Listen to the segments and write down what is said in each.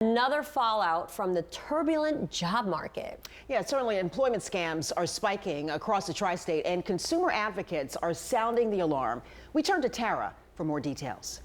Another fallout from the turbulent job market. Yeah, certainly employment scams are spiking across the tri-state, and consumer advocates are sounding the alarm. We turn to Tara for more details.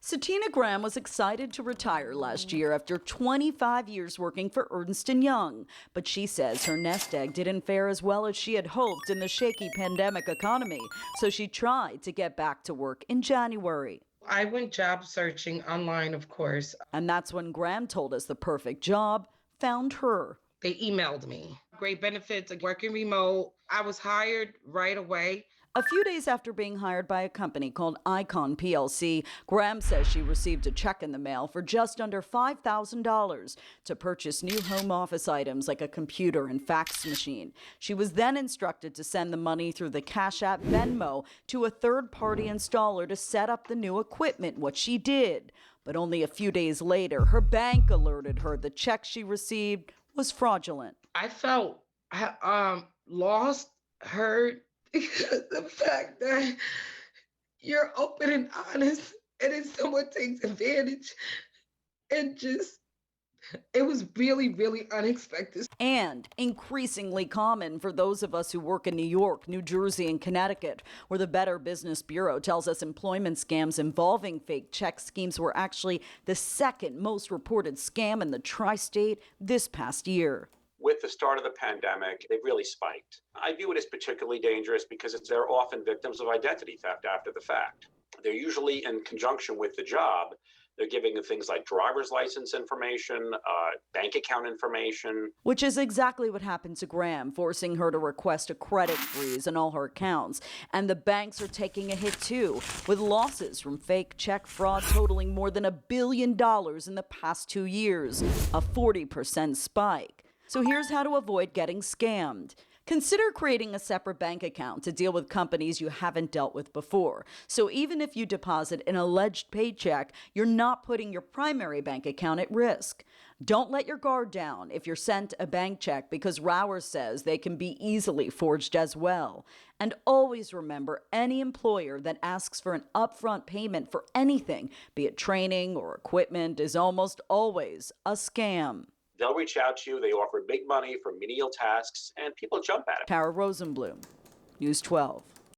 Satina Graham was excited to retire last year after 25 years working for Ernst & Young. But she says her nest egg didn't fare as well as she had hoped in the shaky pandemic economy. So she tried to get back to work in January. I went job searching online, of course. And that's when Graham told us the perfect job found her. They emailed me. Great benefits, working remote. I was hired right away. A few days after being hired by a company called Icon PLC, Graham says she received a check in the mail for just under $5,000 to purchase new home office items like a computer and fax machine. She was then instructed to send the money through the Cash App Venmo to a third-party installer to set up the new equipment, what she did. But only a few days later, her bank alerted her the check she received was fraudulent. I felt lost, hurt. The fact that you're open and honest, and then someone takes advantage, and it was really, really unexpected. And increasingly common for those of us who work in New York, New Jersey, and Connecticut, where the Better Business Bureau tells us employment scams involving fake check schemes were actually the second most reported scam in the tri-state this past year. With the start of the pandemic, they've really spiked. I view it as particularly dangerous because they're often victims of identity theft after the fact. They're usually in conjunction with the job. They're giving them things like driver's license information, bank account information. Which is exactly what happened to Graham, forcing her to request a credit freeze on all her accounts. And the banks are taking a hit too, with losses from fake check fraud totaling more than $1 billion in the past 2 years, a 40% spike. So here's how to avoid getting scammed. Consider creating a separate bank account to deal with companies you haven't dealt with before. So even if you deposit an alleged paycheck, you're not putting your primary bank account at risk. Don't let your guard down if you're sent a bank check, because Rowers says they can be easily forged as well. And always remember, any employer that asks for an upfront payment for anything, be it training or equipment, is almost always a scam. They'll reach out to you. They offer big money for menial tasks, and people jump at it. Tara Rosenblum, News 12.